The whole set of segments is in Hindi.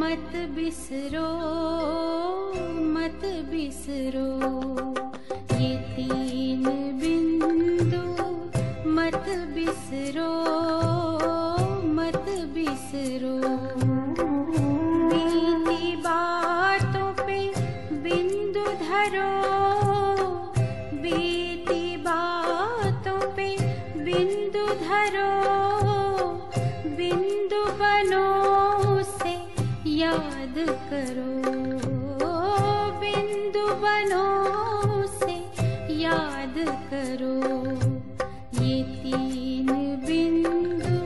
मत बिसरो मत बिसरो, ये तीन बिंदु मत बिसरो मत बिसरो। बीती बातों पे बिंदु धरो, बीती बातों पे बिंदु धरो, बिंदु बनो उसे याद करो, बिंदु बनो उसे याद करो। ये तीन बिंदु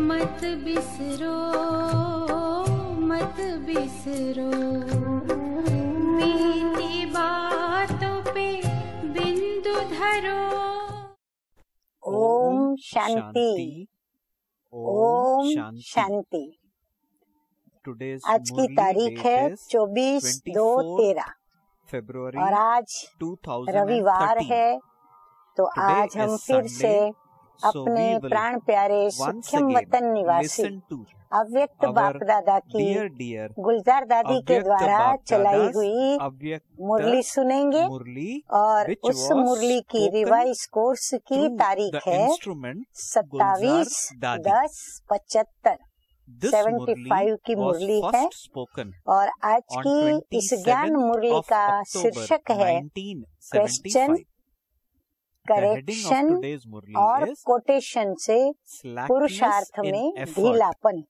मत बिसरो मत बिसरो, बीती बातों पे बिंदु धरो। ओम शांति, ओम शांति। आज की तारीख है 24/2/13 फरवरी और आज रविवार है। तो आज हम फिर से अपने प्राण प्यारे सूक्ष्म वतन निवासी अव्यक्त बाप दादा की गुलजार दादी के द्वारा चलाई हुई मुरली सुनेंगे और उस मुरली की रिवाइज कोर्स की तारीख है 27/10/75। 75 की मुरली है और आज की इस ज्ञान मुरली का शीर्षक है क्वेश्चन, करेक्शन और कोटेशन से पुरुषार्थ में ढीलापन।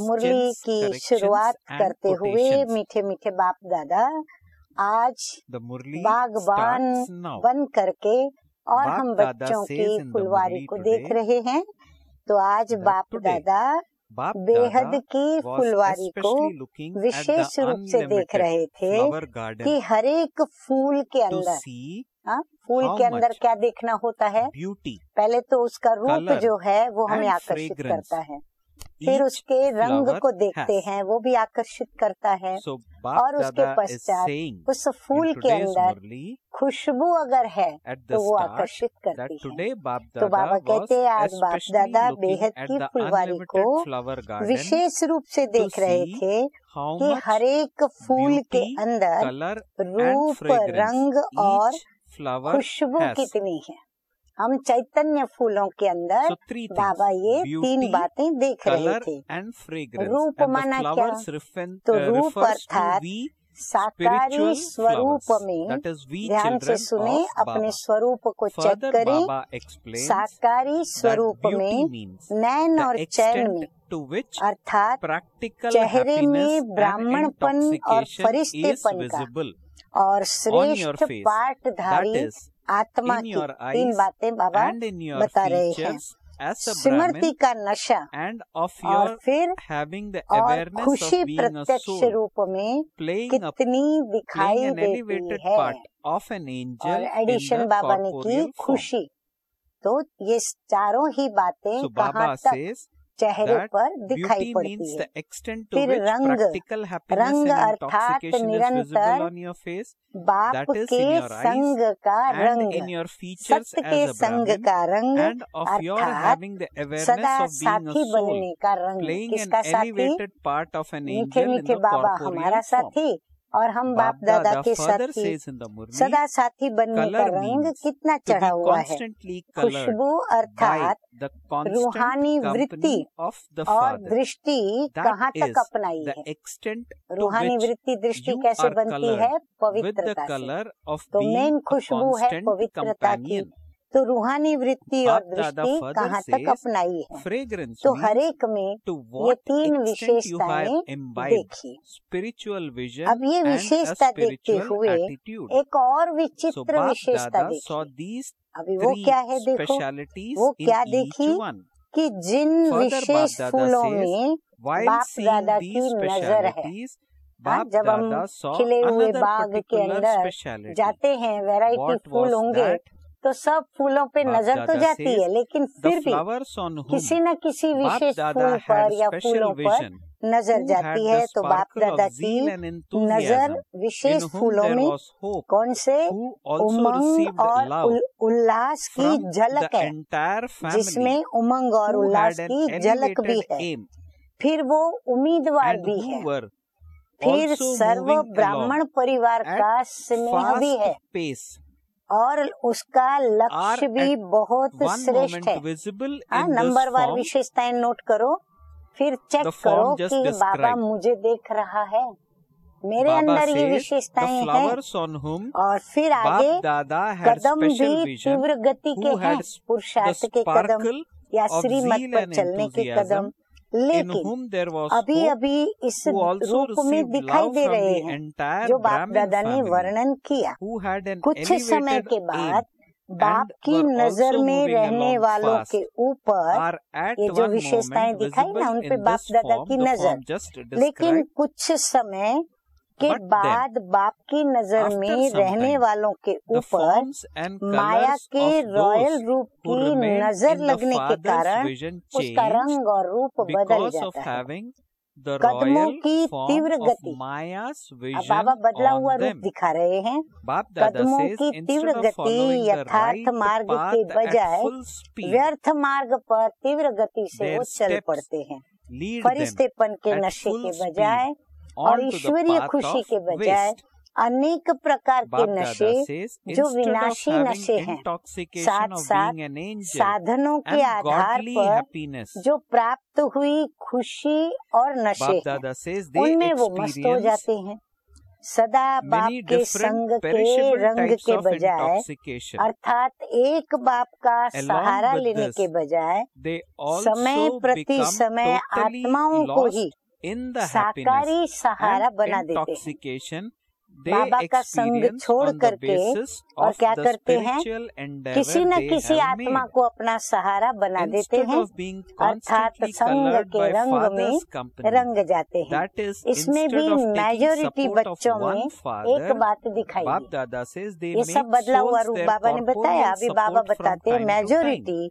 मुरली की शुरुआत करते हुए मीठे मीठे बाप दादा आज बागबान बन करके और हम बच्चों की फुलवारी को देख रहे हैं। तो आज बाप दादा बेहद की फुलवारी को विशेष रूप से देख रहे थे कि हर एक फूल के अंदर, फूल के अंदर क्या देखना होता है? पहले तो उसका रूप जो है वो हमें आकर्षित करता है, फिर उसके रंग को देखते हैं वो भी आकर्षित करता है, और उसके पश्चात उस फूल के अंदर खुशबू अगर है तो वो आकर्षित करती है। तो बाबा कहते हैं आज बाप दादा बेहद की फुलवारी को विशेष रूप से देख रहे थे कि हर एक फूल के अंदर रूप, रंग और खुशबू कितनी है। हम चैतन्य फूलों के अंदर बाबा ये तीन बातें देख रहे थे। रूप माना क्या? तो रूप अर्थात साकारी स्वरूप में, ध्यान से सुने, अपने स्वरूप को चेक करें। साकारी स्वरूप में नैन और चैन में अर्थात चेहरे में ब्राह्मणपन और फरिश्तेपन का और श्रेष्ठ पाठधारी आत्मा की तीन बातें बाबा बता रहे हैं। स्मृति का नशा और फिर और खुशी प्रत्यक्ष रूप में कितनी दिखाई देती है, और एडिशन बाबा ने की खुशी। तो ये चारों ही बातें कहाँ तक चेहरे पर दिखाई पड़ती है। फिर रंग, रंग अर्थात निरंतर बाप के संग का रंग, सत्य के संग का रंग अर्थात सदा साथी बनने का रंग। किसका साथी? मीठे मीठे बाबा हमारा साथी और हम बाप दादा के साथी। सदा साथी बनने का रंग कितना चढ़ा हुआ है। खुशबू अर्थात रूहानी वृत्ति और दृष्टि कहाँ तक अपनाई है। रूहानी वृत्ति दृष्टि कैसे बनती है? पवित्रता से। तो मेन खुशबू है पवित्रता की। तो रूहानी वृत्ति और दृष्टि कहाँ तक अपनाई है। तो हर एक में ये तीन विशेषताएं देखी। अब ये विशेषता देखते हुए एक और विचित्र विशेषता देखी। अभी वो क्या है? देखो वो क्या देखी कि जिन विशेष फूलों में बाप दादा की नजर है। जब हम खिले हुए बाग के अंदर जाते हैं, वैरायटी फूल होंगे तो सब फूलों पे नजर तो जाती है, लेकिन फिर भी किसी न किसी विशेष फूल पर या फूलों पर नजर जाती है। तो बाप दादा की नजर विशेष फूलों में कौन से? उमंग और उल्लास की झलक है, जिसमें उमंग और उल्लास की झलक भी है। फिर वो उम्मीदवार and भी who है, were फिर also सर्व moving ब्राह्मण along परिवार का at स्नेह भी है fast pace और उसका are लक्ष्य भी at बहुत one श्रेष्ठ moment है। visible हाँ, in this नंबरवार form, विशेषताएं नोट करो, फिर चेक the form करो just कि बाबा described. मुझे देख रहा है, मेरे Baba अंदर ये says the विशेषताएं हैं। flowers on whom और फिर आगे Bap Dada had Kadam special भी vision, तीव्र गति के who हैं, had the पुरुषार्थ के कदम sparkle या of श्रीमत zeal पर and चलने के कदम, enthusiasm, in लेकिन whom there was अभी hope, अभी इस who also रूप में received दिखाई love दे from रहे the हैं entire जो बाप Brahmin दादा ने family, वर्णन किया। who had an कुछ समय elevated के aim बाद बाप and की were नजर also में moving रहने along वालों fast, के ऊपर are at ये जो one विशेषताएं moment दिखाई ना visible उन पे in बाप this दादा form, की the नजर, form just लेकिन described. कुछ समय के But then, बाद बाप की नजर after में some रहने time, वालों के the ऊपर forms and माया colors के of रॉयल those रूप who की remained नजर in the लगने के Father's कारण vision उसका changed रंग और रूप बदल because of जाता है। having the कदमों royal की form तीव्र of गति, Maya's अब vision बाबा बदला हुआ on रूप them. दिखा रहे हैं। Bap Dada कदमों says, की तीव्र instead of गति following the यथार्थ right मार्ग path के at बजाय full speed, व्यर्थ मार्ग पर तीव्र गति से their वो चल steps पड़ते हैं, lead them फरिश्तेपन के at नशे full के speed बजाय और onto the ईश्वरीय path खुशी of के बजाय waste. अनेक प्रकार के Bap नशे Dada says, जो instead of विनाशी having नशे हैं, intoxication साथ of साथ being an angel साधनों के and आधार godly पर happiness, जो प्राप्त हुई खुशी और नशे Bap हैं, Dada says they उनमें वो मस्त हो experience जाते हैं। सदा बाप many के संग different के perishable रंग types के of बजाय, intoxication. अर्थात एक बाप का सहारा with लेने this, के बजाय They समय also प्रति become समय totally आत्माओं को lost he in the साकारी happiness Sahara and बना देते हैं। intoxication they बाबा का संग experience छोड़ on the करके basis और of क्या the करते हैं, spiritual endeavor किसी न they किसी have आत्मा made. को अपना सहारा बना देते Instead हैं, of being अर्थात constantly संग colored के by रंग में Father's company, रंग जाते हैं। that is, इसमें instead भी of taking majority support of बच्चों one में एक father, बात दिखाई Bap the. Dada says they ये make सब बदला हुआ souls रूप their बाबा ने बताया, corporeal अभी बाबा support from बताते हैं time to time. Majority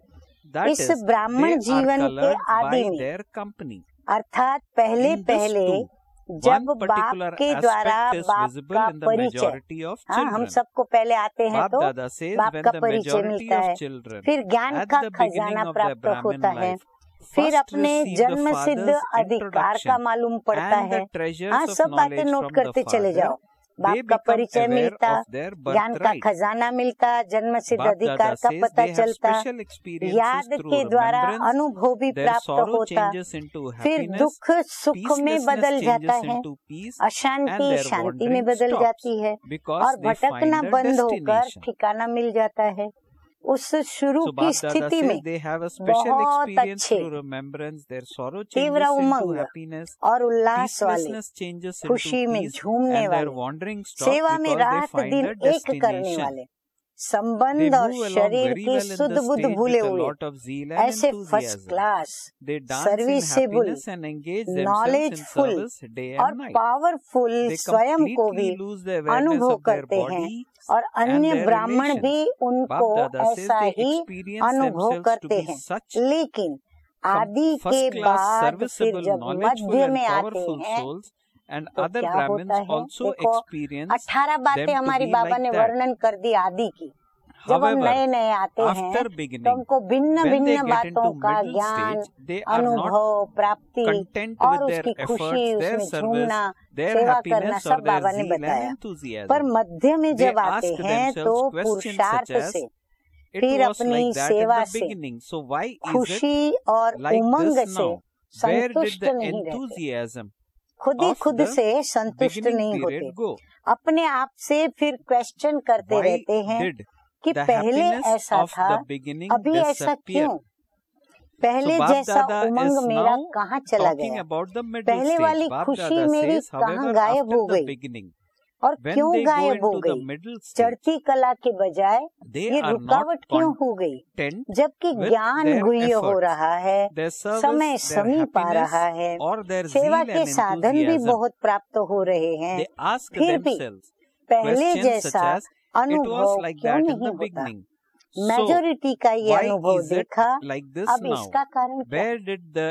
That इस is, ब्राह्मण they are जीवन के colored आदि by में, their company. अर्थात पहले In this पहले too, जब one बाप particular के द्वारा aspect is बाप visible का in the परिचय, majority of हाँ हम children. सबको पहले आते हैं Bap तो Dada says बाप when का the परिचय majority मिलता है, of children फिर ज्ञान at का the beginning खजाना of their प्राप्त Brahmin होता है, life फिर first अपने receive the जन्म सिद्ध Father's अधिकार का introduction मालूम पड़ता and है। the treasures हाँ of सब बातें knowledge नोट from the करते चले Father, जाओ। they बाप का become परिचय aware मिलता, of their ज्ञान का birthright. खजाना मिलता, जन्म सिद्ध Bap अधिकार Dada का says पता they have चलता, special experiences याद through के द्वारा remembrance. अनुभव भी Their प्राप्त sorrow होता, changes into फिर happiness, दुख सुख में peacelessness बदल जाता changes है, into peace, and अशांति their शांति में wandering बदल stops जाती है because और they find भटकना a बंद होकर destination. ठिकाना मिल जाता है। उस शुरू So की Bap Dada स्थिति says में they have a special बहुत experience अच्छे, through remembrance. Their sorrow तीव्र changes into उमंग happiness, और उल्लास वाले, peacelessness changes into खुशी में peace, झूमने and their वाले, wandering stops सेवा में because they रात find दिन a एक करने destination. वाले, They संबंध और move along शरीर very की well in शुद्ध the बुद्ध stage भूले with a हुए, lot of zeal and ऐसे first enthusiasm. Class, They dance in serviceable, happiness and engage themselves in knowledgeful service day और and night. पावरफुल They स्वयं को भी completely lose the awareness अनुभव of their करते हैं body और and अन्य their ब्राह्मण relations. भी Bap उनको Dada says ऐसा they ही experience अनुभव themselves to करते be हैं, such लेकिन आदि के first class, बाद फिर serviceable, जब knowledgeful मध्य and में आते powerful हैं souls, and तो other क्या Brahmins होता है, also देखो experience 18 बातें them to हमारी be बाबा like ने that. वर्णन कर दी आदि की। जब हम However, नए नए आते हैं after तो beginning, हमको भिन्न when they भिन्न get बातों into का middle ज्ञान, stage, they are not अनुभव, प्राप्ति content और with their उसकी efforts, खुशी, their उसमें service, झूमना, their सेवा करना happiness or सब their बाबा ने zeal and बताया। enthusiasm. पर मध्य में They जब आते ask हैं तो themselves questions पुरुषार्थ such as, से, it फिर was अपनी like that in सेवा the से, beginning, so why is it खुशी और like उमंग this से now? Where did संतुष्ट the नहीं रहते, enthusiasm खुद ही of खुद the से संतुष्ट beginning नहीं period होते, go? अपने आप से फिर क्वेश्चन करते Why रहते हैं did कि the पहले happiness ऐसा of था, the beginning अभी ऐसा disappear? क्यों, पहले So Bap जैसा Dada is उमंग मेरा now कहाँ चला talking गया, about the middle पहले stage. वाली Bap खुशी Dada मेरी says, कहाँ however, गायब after हो the गई beginning, और when क्यों they go गायब हो into the गई, middle stage, चढ़ती कला के बजाय they ये are not रुकावट क्यों हो गई, content जबकि with ज्ञान their गुह्य हो efforts, रहा है, their service, समय their समीप आ happiness, रहा है, or their सेवा zeal के and साधन भी enthusiasm. बहुत प्राप्त हो रहे हैं, They ask फिर भी themselves पहले questions such जैसा as, it was अनुभव like क्यों that in नहीं the होता, beginning. So, मेजोरिटी का ये why अनुभव is it देखा, like this अब now? इसका कारण क्या, Where did the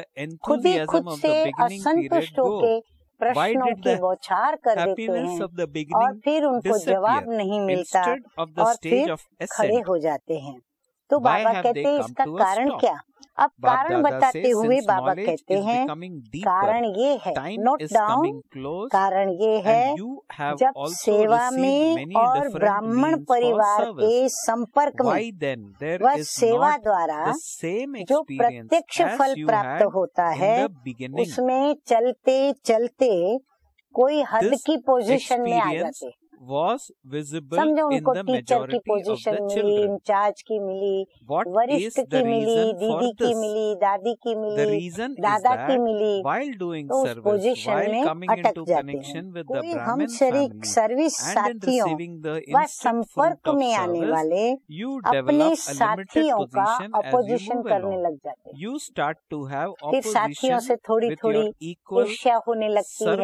खुद ही enthusiasm खुद of से the beginning period असंतुष्ट go? होके Why प्रश्नों did की the बौछार कर देते happiness हैं of the और beginning फिर उनको जवाब disappear नहीं मिलता instead of the और stage फिर of खड़े ascent? हो जाते हैं। तो Why बाबा have कहते they हैं come इसका to a कारण stop? क्या, अब कारण बताते हुए बाबा कहते हैं कारण ये है, नोट डाउन, कारण ये है जब सेवा में और ब्राह्मण परिवार के संपर्क में वह सेवा द्वारा जो प्रत्यक्ष फल प्राप्त होता है उसमें चलते चलते कोई हद की पोजीशन में आ जाते। समझो उनको टीचर की पोजीशन मिली, इंचार्ज की मिली, वरिष्ठ की मिली, दीदी की मिली, दादी की मिली, दादा की मिली, तो उस पोजीशन में अटक जाते हैं। कोई हम सर्विस साथियों व संपर्क में आने वाले अपने साथियों का अपोजिशन करने लग जाते हैं। फिर साथियों से थोड़ी थोड़ी ईर्ष्या होने लगती है,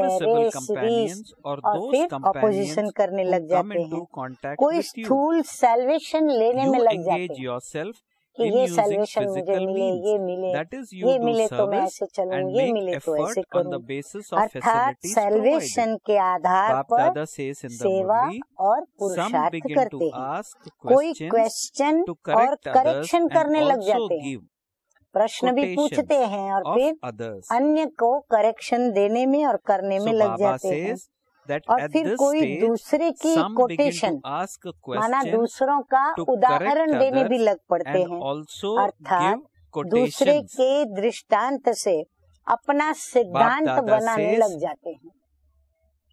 रेस और फिर अपोजिशन करने लग जाते हैं। कोई स्थूल सैल्वेशन लेने में लग जाते हैं कि ये सैल्वेशन मुझे मिले, ये मिले तो मैं ऐसे चलूं, ये मिले तो ऐसे करूं। अर्थात सैल्वेशन के आधार पर सेवा और पुरुषार्थ करते हैं। कोई क्वेश्चन और करेक्शन करने लग जाते हैं, प्रश्न भी पूछते हैं और फिर अन्य को करेक्शन देने में और करने में लग जाते हैं। और फिर कोई दूसरे की कोटेशन माना दूसरों का उदाहरण देने भी लग पड़ते हैं, अर्थात दूसरे के दृष्टांत से अपना सिद्धांत बनाने लग जाते हैं।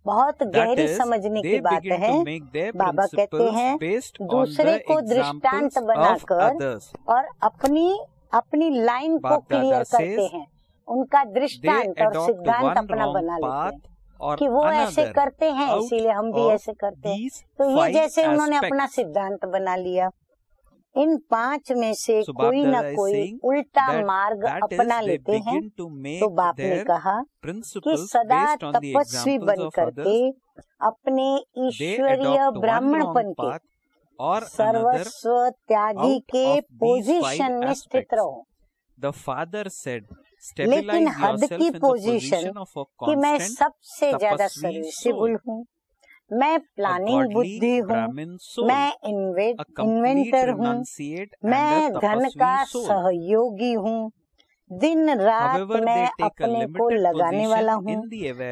बहुत गहरी समझने की बात है। बाबा कहते हैं दूसरे को दृष्टांत बनाकर और अपनी लाइन को क्लियर करते हैं, उनका दृष्टांत और सिद्धांत अपना बना लेते हैं कि वो ऐसे करते हैं इसीलिए हम भी ऐसे करते हैं। तो ये जैसे उन्होंने अपना सिद्धांत बना लिया। इन 5 में से कोई न कोई उल्टा मार्ग अपना लेते हैं। तो बाप ने कहा कि सदा तपस्वी बन करके अपने ईश्वरीय ब्राह्मणपन के और सर्वस्व त्यागी के पोजीशन में स्थित रहो। लेकिन हद की पोजीशन कि मैं सबसे ज्यादा सर्विसेबल हूँ, मैं प्लानिंग बुद्धि हूँ, मैं इन्वेंटर हूँ, मैं धन का सहयोगी हूँ, दिन रात मैं अपने को लगाने वाला हूँ,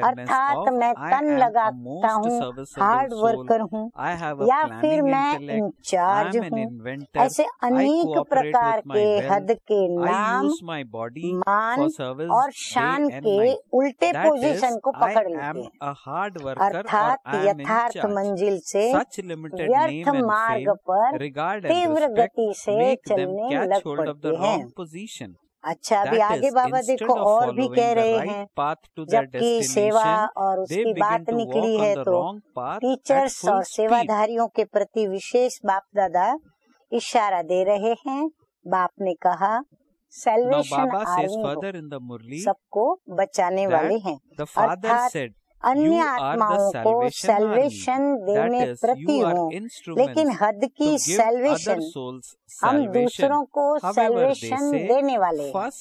अर्थात मैं तन लगाता हूँ, हार्ड वर्कर हूँ, या फिर मैं इंचार्ज हूँ। ऐसे अनेक प्रकार के हद के नाम, मान और शान के उल्टे पोजीशन को पकड़ लेते हैं, अर्थात यथार्थ मंजिल से व्यर्थ मार्ग पर तीव्र गति से चलने लग पड़ते हैं। अच्छा, अभी आगे बाबा देखो और भी कह रहे हैं, जबकि सेवा और उसकी बात निकली है तो टीचर्स और सेवाधारियों के प्रति विशेष बाप दादा इशारा दे रहे हैं। बाप ने कहा सैल्वेशन आर्मी सबको बचाने वाले हैं, अर्थात अन्य आत्माओं को सैल्वेशन देने प्रति हो, लेकिन हद की सैल्वेशन हम दूसरों को सैल्वेशन देने वाले हैं।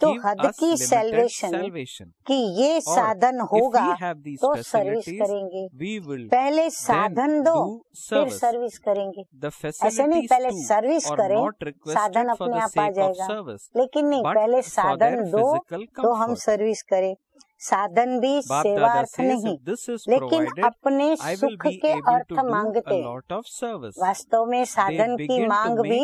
तो हद की सैल्वेशन कि ये साधन होगा तो सर्विस करेंगे। पहले साधन दो फिर सर्विस करेंगे, ऐसे नहीं पहले सर्विस करें साधन अपने आप आ जाएगा, लेकिन नहीं, पहले साधन दो तो हम सर्विस करें। साधन भी सेवार्थ नहीं, लेकिन अपने सुख के अर्थ मांगते हैं। वास्तव में साधन की मांग भी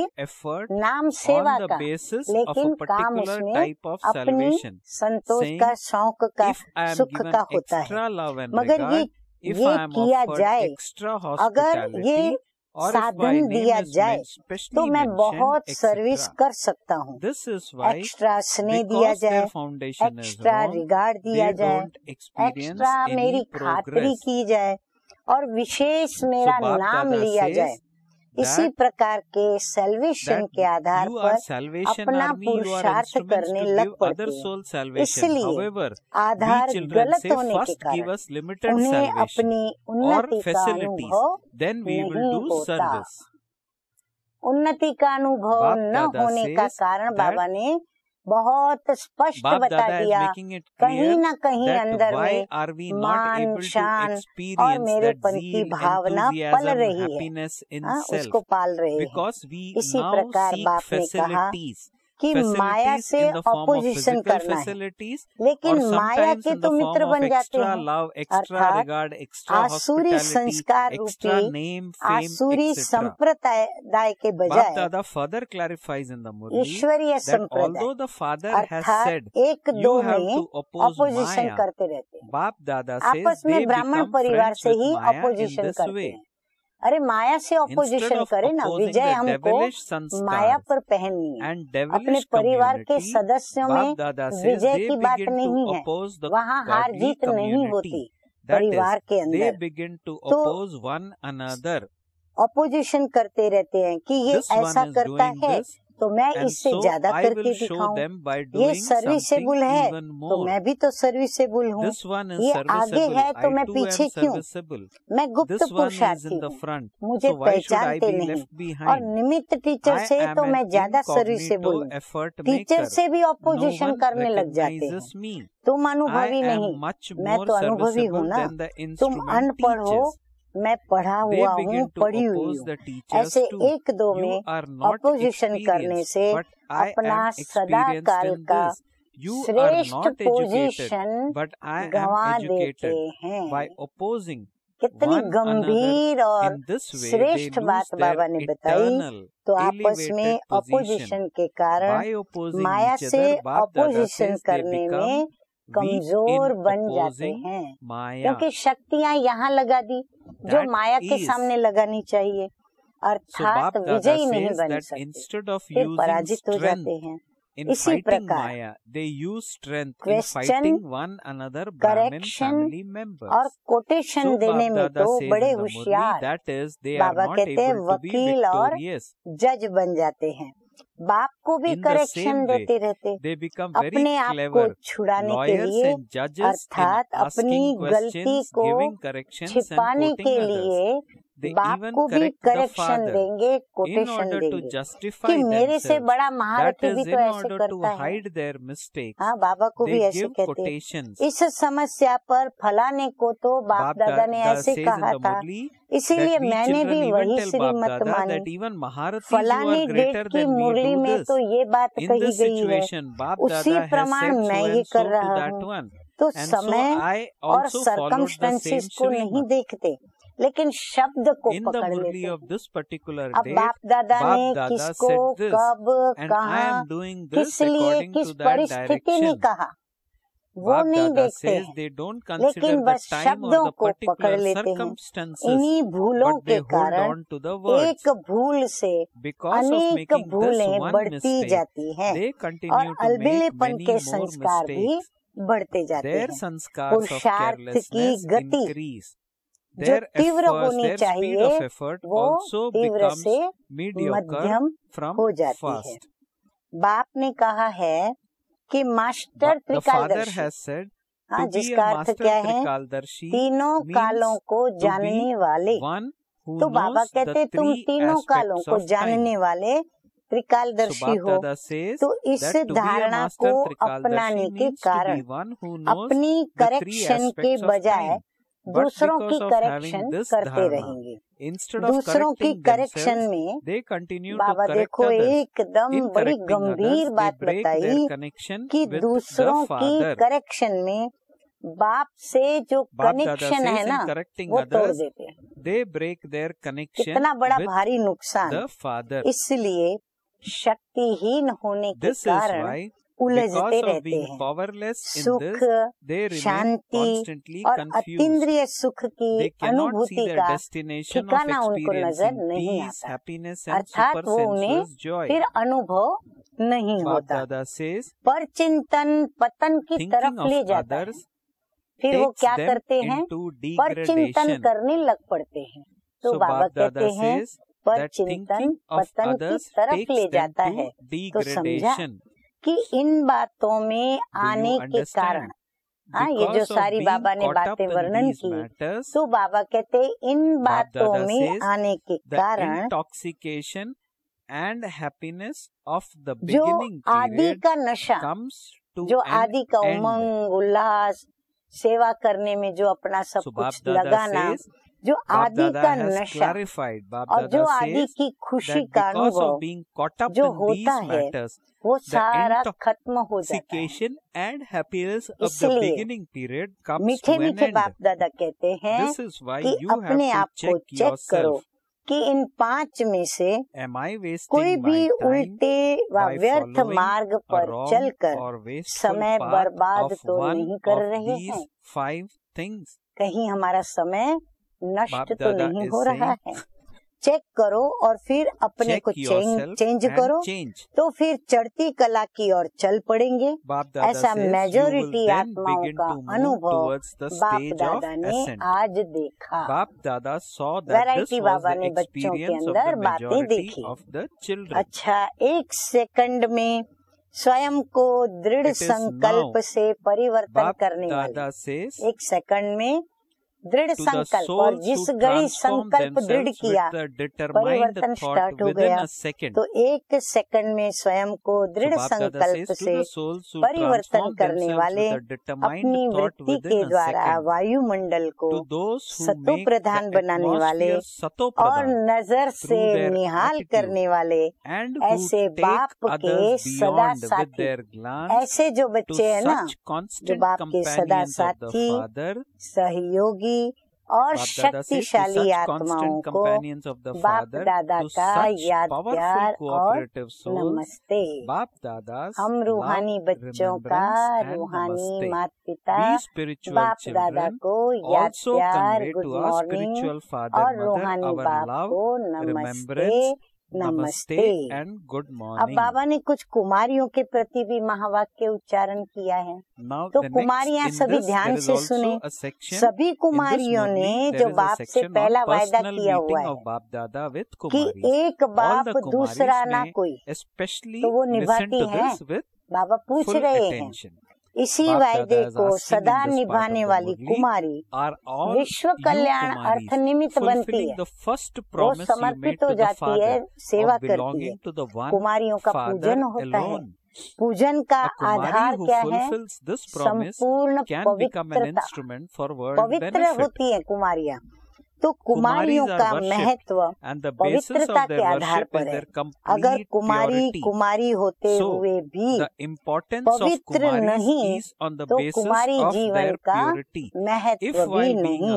नाम सेवा का, लेकिन काम उसमें अपनी संतोष का, शौक का, सुख का होता है। मगर ये किया जाए, अगर ये साधन दिया जाए तो मैं बहुत सर्विस कर सकता हूँ। एक्स्ट्रा स्नेह दिया जाए, एक्स्ट्रा रिगार्ड दिया जाए, एक्स्ट्रा मेरी खातिरी की जाए और विशेष मेरा नाम लिया जाए। इसी प्रकार के सैल्वेशन के आधार पर अपना पुरुषार्थ करने लग पड़ते हैं। इसलिए आधार गलत होने के कारण उन्हें अपनी उन्नति का अनुभव नहीं होता। उन्नति का अनुभव न होने का कारण बाबा ने बहुत स्पष्ट बता दिया। कहीं न कहीं अंदर में मान, शान और मेरेपन की भावना पल रही है, उसको पाल रहे हैं। इसी प्रकार बाप ने कहा कि माया से ऑपोजिशन करना है, लेकिन माया के तो मित्र बन जाते हैं, अर्थात आसुरी संस्कार रूपी आसुरी संप्रदाय के बजाय ईश्वरीय संप्रदाय अर्थात एक दो में ऑपोजिशन करते रहते हैं। आपस में ब्राह्मण परिवार से ही ऑपोजिशन करते हैं। अरे माया से ऑपोजिशन करे ना, विजय हमको माया पर पहननी है। अपने परिवार के सदस्यों में विजय की बात नहीं है, वहाँ हार जीत नहीं होती परिवार के अंदर। तो ऑपोजिशन करते रहते हैं कि ये ऐसा करता है तो मैं इससे ज्यादा करके दिखाऊं, ये सर्विसेबल है तो मैं भी तो सर्विसेबल हूँ, ये आगे है तो मैं पीछे क्यों, मैं गुप्त पुरुषार्थी हूँ, मुझे पहचानते नहीं, और निमित्त टीचर से तो मैं ज्यादा सर्विसेबल हूँ। टीचर से भी ऑपोजिशन करने लग जाते हैं। तुम अनुभवी नहीं, मैं तो अनुभवी हूँ ना, तुम अनपढ़ हो, मैं पढ़ा हुआ हूँ, पढ़ी हुई हूँ। ऐसे एक दो में ऑपोजिशन करने से अपना सदा काल का श्रेष्ठ पोजीशन गंवा देते हैं। कितनी गंभीर और श्रेष्ठ बात बाबा ने बताई। तो आपस में ऑपोजिशन के कारण माया से ऑपोजिशन करने में कमजोर बन जाते हैं, क्योंकि शक्तियाँ यहाँ लगा दी जो माया के सामने लगानी चाहिए, अर्थात विजयी नहीं बन सकते, फिर पराजित हो जाते हैं। इसी प्रकार क्वेश्चन, करेक्शन और कोटेशन देने में तो बड़े होशियार बाबा कहते हैं वकील और जज बन जाते हैं। बाप को भी करेक्शन देते रहते, अपने आप को छुड़ाने के लिए, अर्थात अपनी गलती को छिपाने के लिए बाप को भी करेक्शन देंगे, कोटेशन देंगे कि मेरे से बड़ा महारथी भी तो ऐसे करता है। हाँ, बाबा को भी ऐसे कहते हैं। इस समस्या पर फलाने को तो बाप दादा ने ऐसे कहा था, इसीलिए मैंने भी वही श्रीमत मानी। फलाने डेट की मुरली में तो ये बात कही गई है, उसी प्रमाण मैं ये कर रहा हूँ। तो समय और सरकमस्टेंसेस को नहीं देखते, लेकिन शब्द को पकड़ लेते। अब बाप दादा ने किसको कब कहाँ किस लिए किस परिस्थिति में कहा वो नहीं देखते हैं, लेकिन बस शब्दों को पकड़ लेते हैं। इन्हीं भूलों के कारण एक भूल से अनेक भूलें बढ़ती जाती हैं और अलबेलेपन के संस्कार भी बढ़ते जाते हैं। पुरुषार्थ की गति जो तीव्र होनी चाहिए वो तीव्र से मध्यम हो जाती है। बाप ने कहा है कि मास्टर त्रिकालदर्शी, हाँ, जिसका अर्थ क्या है, तीनों कालों को जानने वाले। तो बाबा कहते तुम तीनों कालों को जानने वाले त्रिकालदर्शी हो। तो इस धारणा को अपनाने के कारण अपनी करेक्शन के बजाय दूसरों की करेक्शन करते रहेंगे। दूसरों की करेक्शन में बाबा देखो एकदम बड़ी गंभीर बात बताई कि दूसरों की करेक्शन में बाप से जो कनेक्शन है ना वो तोड़ देते हैं। कितना बड़ा भारी नुकसान। इसलिए शक्तिहीन होने के कारण उलझते रहते हैं। सुख, शांति और अतीन्द्रिय सुख की अनुभूति का ठिकाना उनको नजर नहीं आता, अर्थात वो उन्हें फिर अनुभव नहीं होता, पर चिंतन पतन की तरफ ले जाता है। फिर वो क्या करते हैं, पर चिंतन करने लग पड़ते हैं। तो बाबा कहते हैं पर चिंतन पतन की तरफ ले जाता है। तो समझा कि इन बातों में आने के कारण, हाँ, ये जो सारी बाबा ने बातें वर्णन की, तो बाबा कहते इन बातों में आने के कारण intoxication and happiness of the beginning, जो आदि का नशा, जो आदि का उमंग उल्लास, सेवा करने में जो अपना सब कुछ लगाना, जो आदि का नशा और जो आदि की खुशी का अनुभव जो होता है वो सारा खत्म हो जाता है। इसलिए मीठे मीठे बाप दादा कहते हैं कि अपने आप को चेक करो कि इन 5 में से कोई भी उल्टे व व्यर्थ मार्ग पर चलकर समय बर्बाद तो नहीं कर रहे हैं, कहीं हमारा समय नष्ट तो नहीं हो रहा है। चेक करो और फिर अपने को चेंज करो, तो फिर चढ़ती कला की ओर चल पड़ेंगे। ऐसा मेजॉरिटी आत्माओं का अनुभव बाप दादा ने आज देखा। वैरायटी बाबा ने बच्चों के अंदर बातें देखी। अच्छा, 1 सेकंड में स्वयं को दृढ़ संकल्प से परिवर्तन करने वाले, 1 सेकंड में दृढ़ संकल्प, और जिस घड़ी संकल्प दृढ़ किया परिवर्तन स्टार्ट हो गया। तो 1 सेकंड में स्वयं को दृढ़ संकल्प से परिवर्तन करने वाले अपनी वृत्ति के द्वारा वायुमंडल को सतो प्रधान बनाने वाले और नजर से निहाल करने वाले ऐसे बाप के सदा साथी, ऐसे जो बच्चे हैं ना, जो बाप के सदा साथी, सहयोगी और शक्तिशाली आत्माओं को बाप दादा का याद प्यार और नमस्ते। हम रूहानी बच्चों का रूहानी माता पिता बाप दादा को याद प्यार, गुड मॉर्निंग, और रूहानी बाप को नमस्ते नमस्ते एंड गुड अब मॉर्निंग। बाबा ने कुछ कुमारियों के प्रति भी महावाक्य उच्चारण किया है, तो कुमारियां सभी ध्यान से सुने। सभी कुमारियों ने जो बाप से पहला वायदा किया हुआ है कि एक बाप दूसरा ना कोई, तो वो निभाती हैं। बाबा पूछ रहे हैं, इसी वायदे को सदा निभाने वाली कुमारी विश्व कल्याण अर्थ निमित्त बनती है, वो समर्पित हो जाती है, सेवा करती है। कुमारियों का पूजन होता है। पूजन का आधार क्या है? संपूर्ण पवित्रता। पवित्र होती है कुमारियां, तो कुमारियों का महत्व पवित्रता के आधार पर है। अगर कुमारी होते हुए भी पवित्र नहीं, तो कुमारी जीवन का महत्व भी नहीं।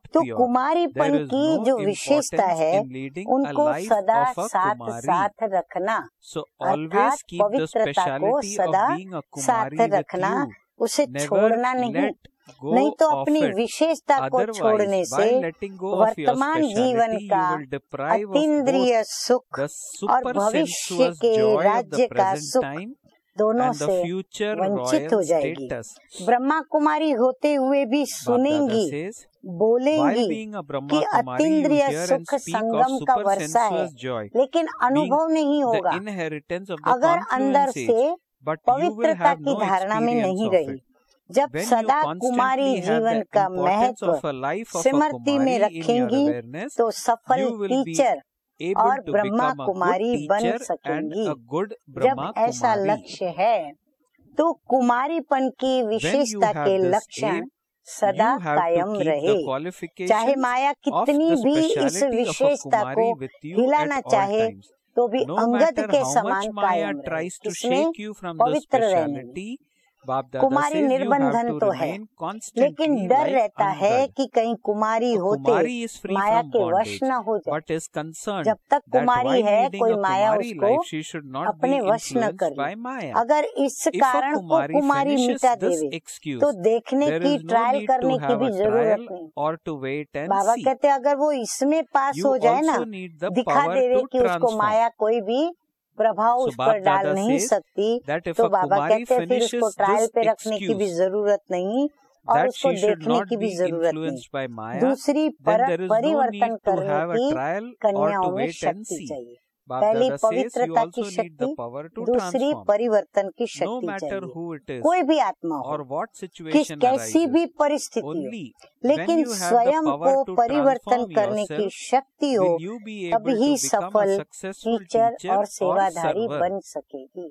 तो कुमारीपन की जो विशेषता है, उनको सदा साथ साथ रखना, अर्थात पवित्रता को सदा साथ रखना, उसे छोड़ना नहीं तो अपनी विशेषता को छोड़ने से वर्तमान जीवन का अतीन्द्रिय सुख और भविष्य के राज्य का सुख दोनों से वंचित हो जाएगी। ब्रह्मा कुमारी होते हुए भी सुनेंगी, बोलेंगी कि अतीन्द्रिय सुख संगम का वर्षा है, लेकिन अनुभव नहीं होगा अगर अंदर से पवित्रता की धारणा में नहीं रही। जब सदा कुमारी जीवन का महत्व स्मृति में रखेंगी, तो सफल टीचर और ब्रह्मा कुमारी बन सकेंगी। जब ऐसा लक्ष्य है, तो कुमारीपन की विशेषता के लक्षण सदा कायम रहे। चाहे माया कितनी भी इस विशेषता को हिलाना चाहे, तो भी अंगद के समान कायम रहे। इसमें पवित्र रहने। कुमारी निर्बंधन तो है, लेकिन डर रहता है कि कहीं कुमारी होते माया के वश न हो जाए। जब तक कुमारी है, कोई माया उसको अपने वश न करे। अगर इस कारण को कुमारी मिटा देवे, तो देखने की, ट्रायल करने की भी जरूरत नहीं। बाबा कहते अगर वो इसमें पास हो जाए ना, दिखा देवे कि उसको माया कोई भी प्रभाव उस पर डाल नहीं सकती, तो बाबा कहते हैं फिर उसको ट्रायल पे रखने की भी जरूरत नहीं और उसको देखने की भी जरूरत नहीं। दूसरी परिवर्तन करने की कन्याओं में शक्ति चाहिए। पहली पवित्रता की शक्ति, दूसरी परिवर्तन की शक्ति चाहिए। कोई भी आत्मा हो, कैसी भी परिस्थिति हो, लेकिन स्वयं को परिवर्तन करने की शक्ति हो, तभी सफल टीचर और सेवाधारी बन सकेगी।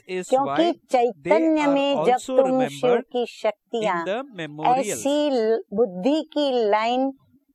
क्योंकि चैतन्य में जब तुम शिव की शक्तियाँ ऐसी बुद्धि की लाइन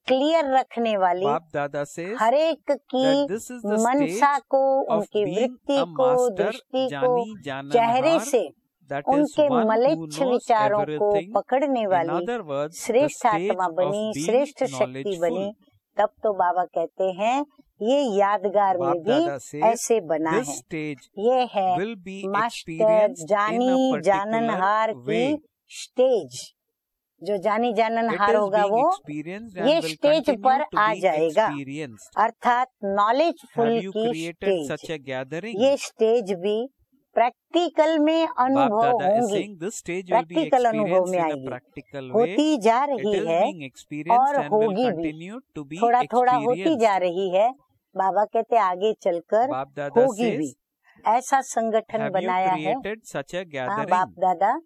क्लियर रखने वाली, Bap Dada says हर एक that की this is the Mansa stage को, of उनकी being वृत्ति a को, master, दृष्टि को, Jani चेहरे Jananhar, से that is उनके one who मलेच्छ knows विचारों को everything. पकड़ने In वाली other words, the श्रेष्ठ stage आत्मा of बनी, being श्रेष्ठ शक्ति बनी, knowledgeful. तब तो बाबा कहते हैं ये यादगार में Bap भी Dada says ऐसे बना this है। stage ये है will be master experienced in a जानी जाननहार particular की way. स्टेज। जो जानी It जाननहार is होगा being वो experienced ये and will स्टेज continue पर to आ be जाएगा, experienced. अर्थात नॉलेजफुल Have you की created such stage. a gathering? ये स्टेज भी प्रैक्टिकल में Bap अनुभव Dada is होंगी, saying this stage will be practical अनुभव experienced में in a आएगी, practical way. होती जा It रही is है being experienced और and will होगी भी, continue to be थोड़ा थोड़ा होती experienced. जा रही है। बाबा कहते आगे चलकर Bap Dada होगी भी। says, ऐसा संगठन have you बनाया है। created such a हाँ gathering? बाप दादा,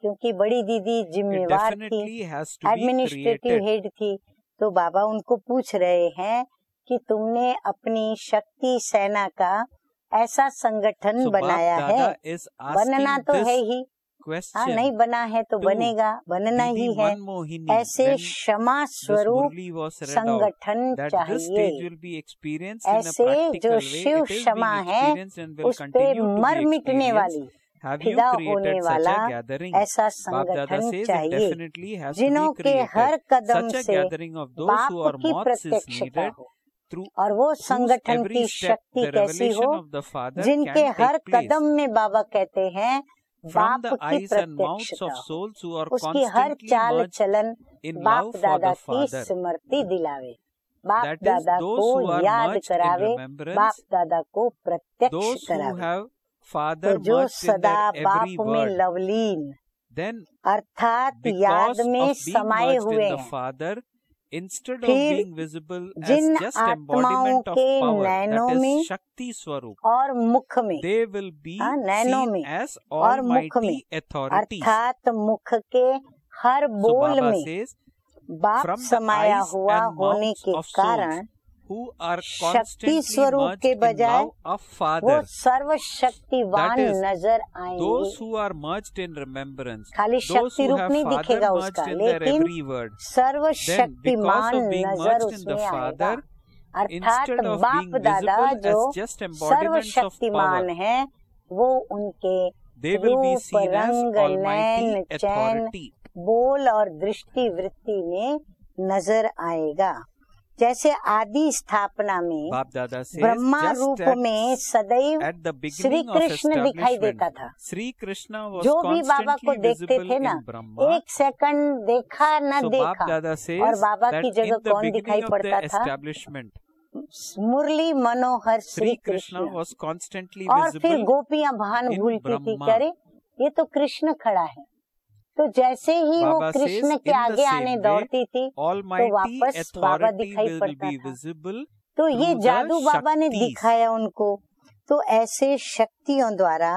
क्योंकि बड़ी दीदी It जिम्मेवार थी, definitely has to be administrative created. Head थी, तो बाबा उनको पूछ रहे हैं कि तुमने अपनी शक्ति सेना का ऐसा संगठन So Bap बनाया है, Dada is बनना asking तो है this ही, हाँ question. नहीं बना है तो to बनेगा, बनना ही Didi है। Manmohini ऐसे when क्षमा this स्वरूप Murli was read out, संगठन that this stage चाहिए। will be experienced in a ऐसे practical जो way. शिव It is क्षमा being है experienced and will उस पे continue to मर be मिटने experienced. वाली, Have you फिदा होने created such वाला a gathering? ऐसा Bap Dada संगठन says it चाहिए, definitely has to जिनों be के हर created. कदम Such a से gathering of those बाप who are की moths is प्रत्यक्षता needed हो, through और वो whose संगठन every की step शक्ति the कैसी revelation हो, of the Father जिनके can हर take place. कदम में बाबा कहते हैं From बाप the की eyes and mouths प्रत्यक्षता of हो, souls who are उसकी हर constantly चाल merged चलन in बाप love for दादा the की Father. स्मृति दिलावे, बाप That is दादा those को who are याद merged in करावे, बाप remembrance, दादा को प्रत्यक्ष those who करावे। have तो Father जो merged in सदा their बाप every में word. लवलीन Then अर्थात because याद of में being समाये merged हुए in the हैं, Father, instead of फिर being visible as जिन just आत्माओं embodiment of के power, नैनों that में is Shakti Swarup, और मुख में, they will be Naino seen में as और मुख में, almighty authorities. अर्थात मुख के हर So बोल Baba में says, बाप from the समाया eyes हुआ and होने mouths के of souls कारण who are शक्ति constantly स्वरूप merged के in बजाय love of वो Father, सर्वशक्तिवान that is, नजर आएंगे। those who are merged in remembrance, खाली those शक्ति who रूप have नहीं Father दिखेगा merged उसका, in their लेकिन every word, then because सर्वशक्तिमान of being नजर merged in the उसमें आएगा, Father, अर्थात instead of बाप being दादा visible जो as just embodiments of सर्वशक्तिमान power, है वो उनके they will be रूप seen as रंग almighty नैन चैन authority. बोल और दृष्टि वृत्ति में नजर आएगा। जैसे आदि स्थापना में Bap Dada says, Brahma just रूप at, में सदैव at the Shri beginning of Krishna दिखाई establishment, देता था। Sri Krishna was जो भी बाबा को constantly देखते visible थे ना, in Brahma. एक सेकंड देखा न So Bap देखा, Dada और says बाबा that की in जगह the कौन दिखाई beginning of पड़ता the था? establishment, Murli Manohar Shri Sri Krishna Krishna, was constantly और फिर visible गोपियां भान in भूलती थी, Brahma. क्या रे ये तो कृष्ण खड़ा है। तो जैसे ही वो Baba says, कृष्ण के in the आगे आने same way, दौड़ती थी तो Almighty वापस बाबा authority दिखाई will पड़ता be था। visible तो ये through the जादू बाबा ने Shaktis. दिखाया उनको। तो ऐसे शक्तियों द्वारा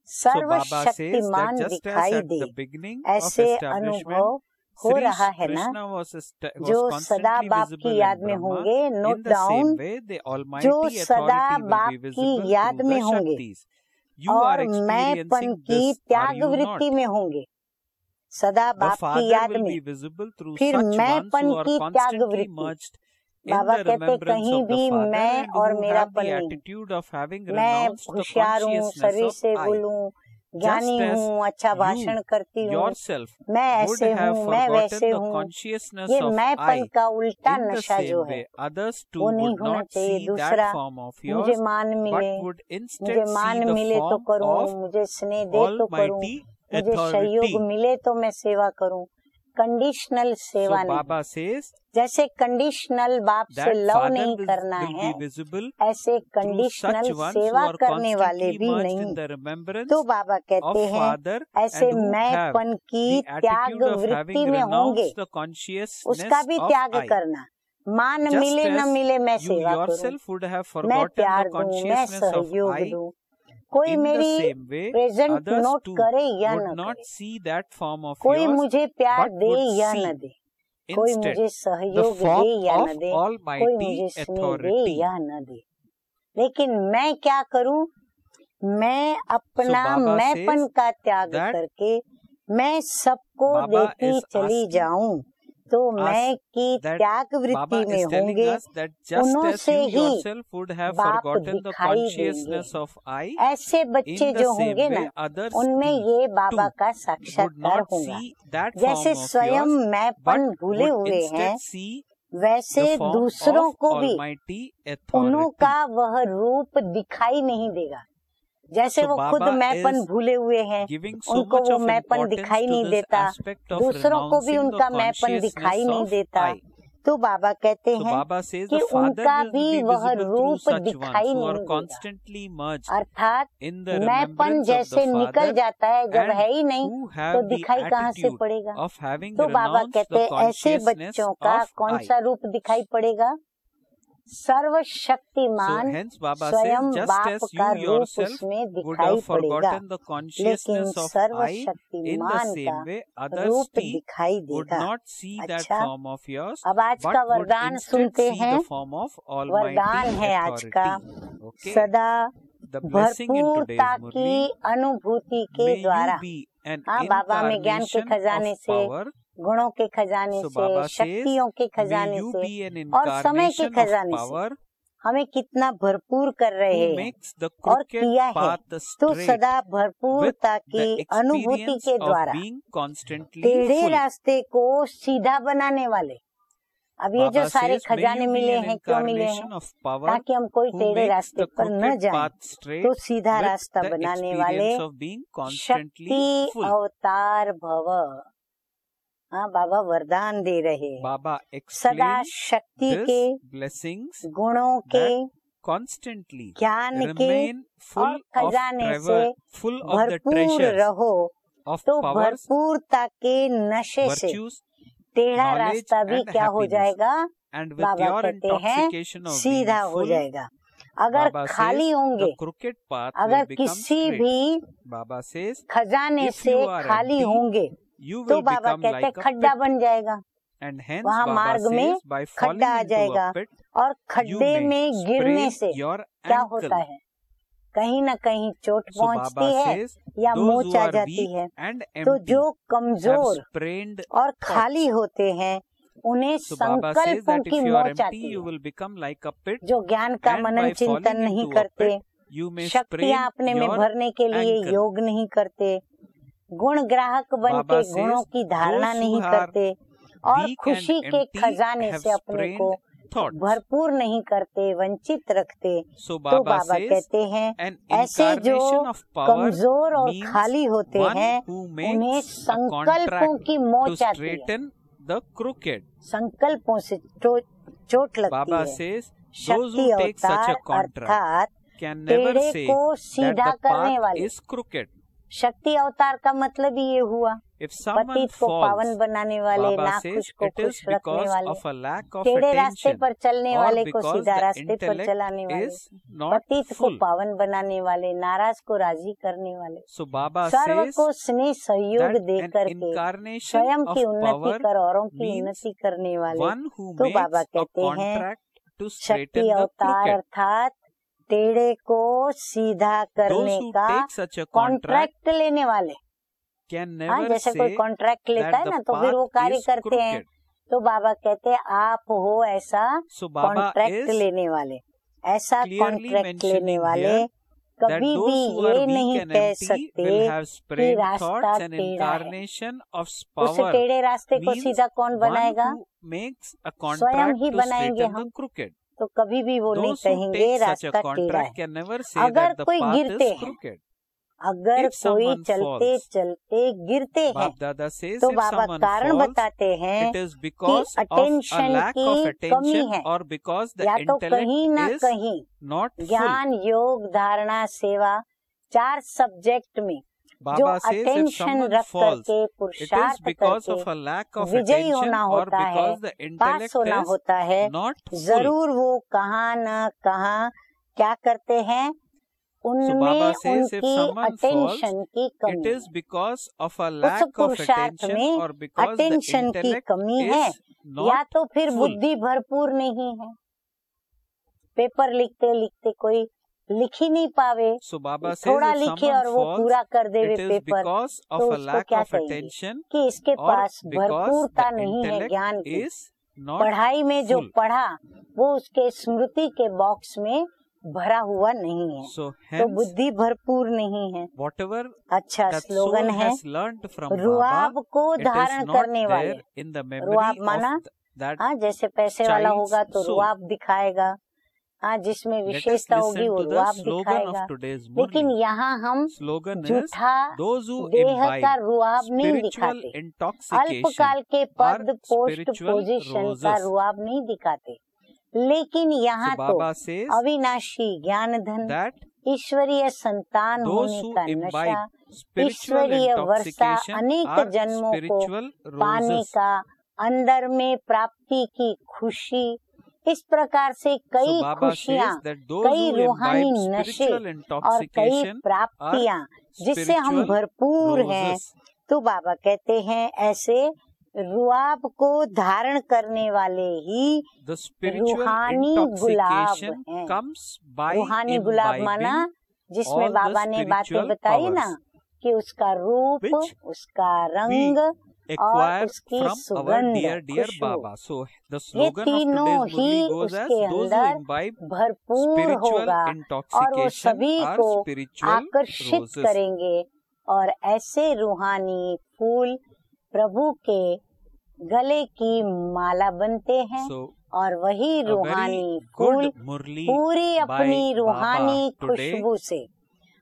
So Baba says that सर्वशक्तिमान just as दिखाई at they, the beginning of ऐसे establishment, अनुभव हो Sri रहा है ना। Krishna was जो सदा constantly बाप visible की in याद में Brahma, होंगे, note in the same down, way the जो Almighty सदा authority will बाप be की visible याद through में the होंगे Shaktis. You are और मैंपन experiencing की this, are त्याग you not? वृत्ति में होंगे, सदा The बाप की Father याद will में। be visible through फिर such ones मैंपन who are की त्याग constantly वृत्ति, merged in बाबा the कहते remembrance कहीं of the भी Father मैं and और who have मेरापन the नहीं, attitude of having मैं renounced the होशियार हूँ, consciousness शरीर of से I. बोलूं, Just ज्ञानी as हूँ, अच्छा you भाषण करती हूँ, yourself मैं would ऐसे have हूँ, मैं forgotten वैसे the हूँ, consciousness ये of मैंपन I, का उल्टा in the नशा जो same है way others too वो नहीं would होना not चाहिए। see दूसरा, that form of मुझे yours, मान but मिले, would मुझे instead see मान the मिले तो form करूँ, of मुझे स्नेह दे तो करूँ, Almighty मुझे सहयोग authority. मिले तो मैं सेवा करूँ। कंडीशनल So सेवा नहीं, Baba says जैसे कंडीशनल बाप से that लव Father नहीं करना will है, be visible ऐसे through conditional such ones who सेवा are करने वाले constantly भी merged नहीं। in the remembrance तो बाबा of कहते हैं Father ऐसे and who have मैंपन की the त्याग attitude of वृत्ति having में होंगे, renounced the consciousness उसका भी of त्याग I. करना। मान Just मिले न as मिले मैं you सेवा करूं, yourself would have मैं forgotten प्यार the दूं, मैं consciousness of सहयोग I, दूं, कोई in the मेरी same way present others note too करे या न would not करे, see that form of कोई yours, मुझे प्यार but दे would या see न दे, कोई instead मुझे the सहयोग form दे या of न दे, कोई Almighty मुझे स्नेह दे authority. या न दे, लेकिन मैं क्या करूं? मैं अपना Baba मैंपन says का त्याग that करके मैं सबको Baba देती is चली asking जाऊं, तो मैं की त्याग वृत्ति में होंगे, उन्हों से ही बाप दिखाई देंगे। ऐसे बच्चे जो होंगे ना, उनमें ये बाबा का साक्षात्कार होगा। जैसे स्वयं मैंपन भूले हुए हैं, वैसे दूसरों को भी उन्हों का वह रूप दिखाई नहीं देगा। जैसे वो खुद मैंपन भूले हुए हैं, उनको वो मैंपन दिखाई नहीं देता, दूसरों को भी उनका मैंपन दिखाई नहीं देता। तो बाबा कहते हैं कि उनका भी वह रूप दिखाई नहीं देगा। अर्थात मैंपन जैसे निकल जाता है, जब है ही नहीं तो दिखाई कहाँ से पड़ेगा। तो बाबा कहते हैं ऐसे बच्चों का कौन सा रूप दिखाई पड़ेगा? सर्वशक्तिमान स्वयं बाप का रूप उसमें दिखाई पड़ेगा, लेकिन सर्वशक्तिमान का रूप दिखाई देगा। अच्छा, अब आज का वरदान सुनते हैं। वरदान है आज का, सदा भरपूरता की अनुभूति के द्वारा। हाँ, बाबा में ज्ञान के खजाने से, गुणों के खजाने से, शक्तियों के खजाने से और समय के खजाने से हमें कितना भरपूर कर रहे हैं और किया है। तो सदा भरपूरता की अनुभूति के द्वारा टेढ़े रास्ते को सीधा बनाने वाले। अब ये जो सारे खजाने मिले हैं, क्यों मिले हैं? ताकि हम कोई टेढ़े रास्ते पर न जाएं, तो सीधा रास्ता बनाने वाले शक्ति अवतार भव। हाँ, बाबा वरदान दे रहे हैं। बाबा सदा शक्ति के, ब्लेसिंग्स, गुणों के, कॉन्स्टेंटली ज्ञान के और खजाने से भरपूर रहो। तो भरपूरता के नशे से टेढ़ा रास्ता भी क्या हो जाएगा? बाबा कहते हैं सीधा हो जाएगा। अगर खाली होंगे, अगर किसी भी खजाने से खाली होंगे, तो बाबा कहते हैं खड्डा बन जाएगा, वहाँ मार्ग में खड्डा आ जाएगा। और खड्डे में गिरने से क्या होता है? कहीं न कहीं चोट पहुँचती है या मोच आ जाती है। तो जो कमजोर और खाली होते हैं, उन्हें संकल्पों की मोच आती है। जो ज्ञान का मनन चिंतन नहीं करते, शक्तियाँ अपने में भरने के लिए योग नहीं करते, गुण ग्राहक बन के गुणों की धारणा नहीं करते और खुशी के खजाने से अपने को भरपूर नहीं करते, वंचित रखते। तो बाबा कहते हैं ऐसे जो कमजोर और खाली होते हैं, उन्हें संकल्पों की मोच आती है, संकल्पों से चोट लगती है। शक्ति अवतार अर्थात टेढ़े को सीधा करने वाले। शक्ति अवतार का मतलब ही ये हुआ, पतित को पावन बनाने वाले, नाखुश को खुश रखने वाले, टेढ़े रास्ते पर चलने वाले को सीधा रास्ते पर चलाने वाले, पतित को पावन बनाने वाले, नाराज को राजी करने वाले, सर्व को स्नेह सहयोग दे करके स्वयं की उन्नति कर औरों की उन्नति करने वाले। तो बाबा कहते हैं शक्ति अवतार अर्थात टेढ़े को सीधा करने का कॉन्ट्रैक्ट लेने वाले। हाँ, जैसे कोई कॉन्ट्रैक्ट लेता है ना, तो फिर वो कार्य करते हैं। तो बाबा कहते हैं आप हो ऐसा कॉन्ट्रैक्ट लेने वाले। ऐसा कॉन्ट्रैक्ट लेने वाले कभी भी ये नहीं कह सकते कि रास्ता टेढ़ा है। उस टेढ़े रास्ते को सीधा कौन बनाएगा? स्वयं ही बनाएंगे हम। तो कभी भी वो नहीं कहेंगे रास्ता टेढ़ा है। अगर कोई गिरते हैं, अगर कोई चलते चलते गिरते हैं, तो बाबा कारण बताते हैं कि अटेंशन की कमी है, या तो कहीं ना कहीं ज्ञान योग धारणा सेवा 4 सब्जेक्ट में जो अटेंशन रख करके पुरुषार्थ करके विजयी होना होता है, पास होना होता है, जरूर वो कहाँ न कहाँ क्या करते हैं, उनमें उनकी अटेंशन की कमी है। उस पुरुषार्थ में अटेंशन की कमी है, या तो फिर बुद्धि भरपूर नहीं है। पेपर लिखते लिखते कोई लिख ही नहीं पावे, So Baba says थोड़ा if लिखे someone और वो falls, पूरा कर देवे it is paper, because of तो a उसको lack क्या of कहेंगे attention कि इसके or पास because भरपूरता the नहीं है intellect ज्ञान की। is not पढ़ाई में जो full. पढ़ा वो उसके स्मृति के बॉक्स में भरा हुआ नहीं है, So तो hence बुद्धि भरपूर नहीं है। whatever अच्छा that स्लोगन soul है, has learnt from रुआब Baba, को it is धारण not करने वाले। there in the memory रुआब माना of that हाँ, जैसे पैसे वाला child's होगा तो soul. रुआब दिखाएगा, हाँ, जिसमें Let us विशेषता होगी listen वो to the रुआब slogan of दिखाएगा। today's लेकिन Murli. यहाँ हम Slogan is झूठा those who देह imbibe का रुआब नहीं spiritual दिखाते, intoxication अल्पकाल के are पद पोस्ट spiritual पोजीशन का roses. रुआब नहीं दिखाते। लेकिन यहाँ So तो Baba says अविनाशी ज्ञान धन, that ईश्वरीय संतान those होने who का imbibe नशा, spiritual ईश्वरीय वर्षा intoxication अनेक are जन्मों को spiritual पाने roses. का, अंदर में प्राप्ति की खुशी, इस प्रकार से So कई Baba खुशियाँ, says that those कई who रूहानी imbibe नशे spiritual और कई intoxication प्राप्तियाँ are जिससे हम spiritual भरपूर हैं। roses. तो बाबा कहते हैं ऐसे रुआब को धारण करने वाले ही The spiritual रूहानी गुलाब intoxication हैं। comes by रूहानी गुलाब माना imbibing जिसमें all बाबा the ने बातें spiritual बताई ना powers कि उसका रूप, which उसका रंग और acquire उसकी from our सुगंध, dear Khushboo, Baba. So the ये slogan of तीनों today's ही Murli goes as उसके those who अंदर imbibe भरपूर spiritual होगा और वो intoxication सभी are को spiritual आकर्षित roses. करेंगे और ऐसे रूहानी फूल प्रभु के गले की माला बनते हैं So और वही a रूहानी very फूल good Murli पूरी by अपनी रूहानी Baba today, खुशबू से,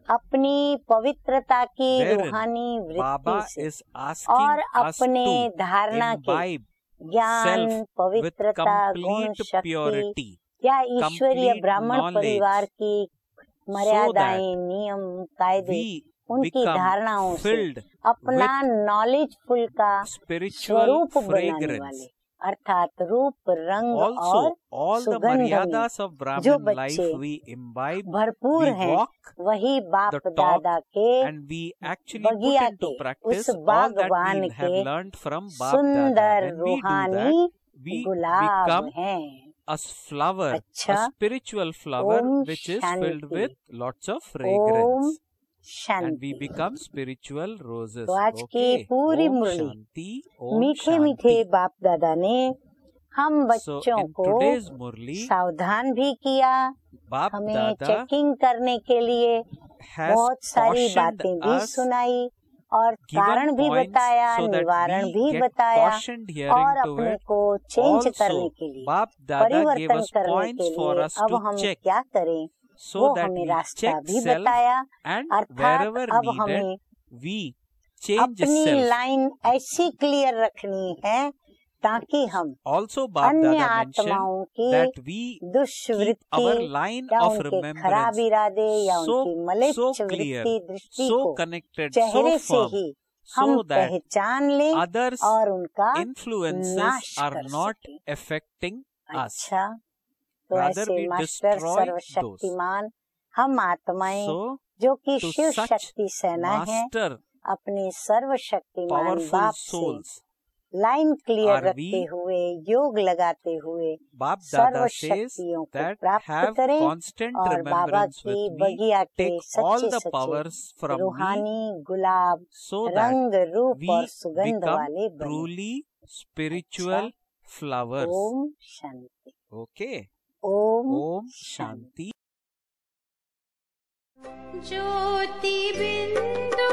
अपनी पवित्रता की wherein रूहानी Baba वृत्ति से is asking और us अपने to धारणा के imbibe ज्ञान, self with पवित्रता, गुण, complete शक्ति purity, या ईश्वरीय complete ब्राह्मण knowledge, परिवार की so मर्यादाएं, नियम, कायदे, we उनकी become धारणाओं से filled अपना नॉलेजफुल का spiritual स्वरूप बनाने fragrance. वाले, अर्थात रूप, रंग Also, और all the सुगंध में maryadas of जो Brahmin life बच्चे we imbibe, भरपूर we हैं, walk वही बाप the talk दादा के and we actually put बगिया into के, practice उस all that बागवान we have के learned from Bap Dada. सुंदर When we do रूहानी that, we गुलाब become हैं। a flower, अच्छा, a spiritual flower Om which is filled Shanti, with lots of Om fragrance. And we Shanti. become spiritual roses. तो आज की Okay. पूरी Om मुरली Shanti, Om मीठे मीठे Shanti. बाप दादा ने हम So बच्चों in को today's Murli, सावधान भी किया, Bap हमें Dada चेकिंग करने के लिए has बहुत सारी cautioned बातें भी us, सुनाई और given कारण भी points बताया, so that निवारण we भी get बताया cautioned और hearing to अपने it. को चेंज करने Also, के लिए, Bap Dada gave परिवर्तन us करने points के for लिए us अब to हम check क्या करें so वो that हमें we रास्ता check भी self बताया, and अर्थात wherever अब needed हमें we change अपनी self. लाइन ऐसी क्लियर रखनी है ताकि हम Also, Bap अन्य Dada mentioned आत्माओं की that we keep दुष्वृत्ति our line या of उनके खराब remembrance इरादे या so उनकी मलिच्छ so वृत्ति clear, दृष्टि so को connected, so चेहरे से firm, ही हम so that पहचान लें others' और उनका influences नाश are कर not सकें। affecting us. अच्छा, तो Rather ऐसे we मास्टर destroy those. सर्वशक्तिमान हम आत्माएं So, जो कि to शिव such शक्ति सेना है, master अपने सर्वशक्तिमान powerful बाप से souls, लाइन क्लियर are रखते we, हुए, योग लगाते हुए Bap Dada says सर्वशक्तियों को that प्राप्त have करें constant और बाबा remembrance की with me, बगिया के take all सच्चे the सच्चे powers from me, रूहानी गुलाब, so that रंग, रूप we और सुगंध become वाले बने। truly spiritual flowers. Om Shanti, Okay. ओम Om Shanti. ज्योति बिंदु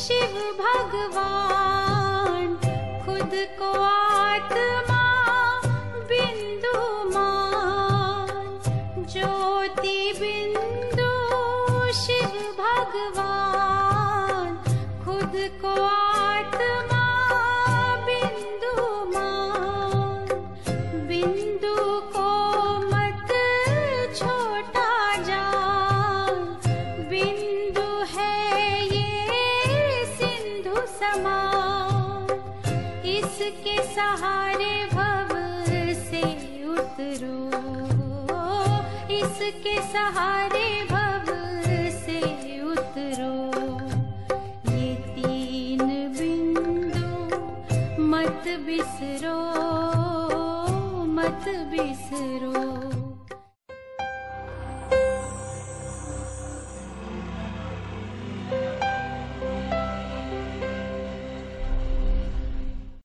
शिव भगवान खुद को आत्मा बिंदु मान। ज्योति बिंदु शिव भगवान खुद को आत्मा बिंदु मान। बिंदु को मत छोटा जान, बिंदु है ये सिंधु समान। इसके सहारे भव से उतरो, इसके सहारे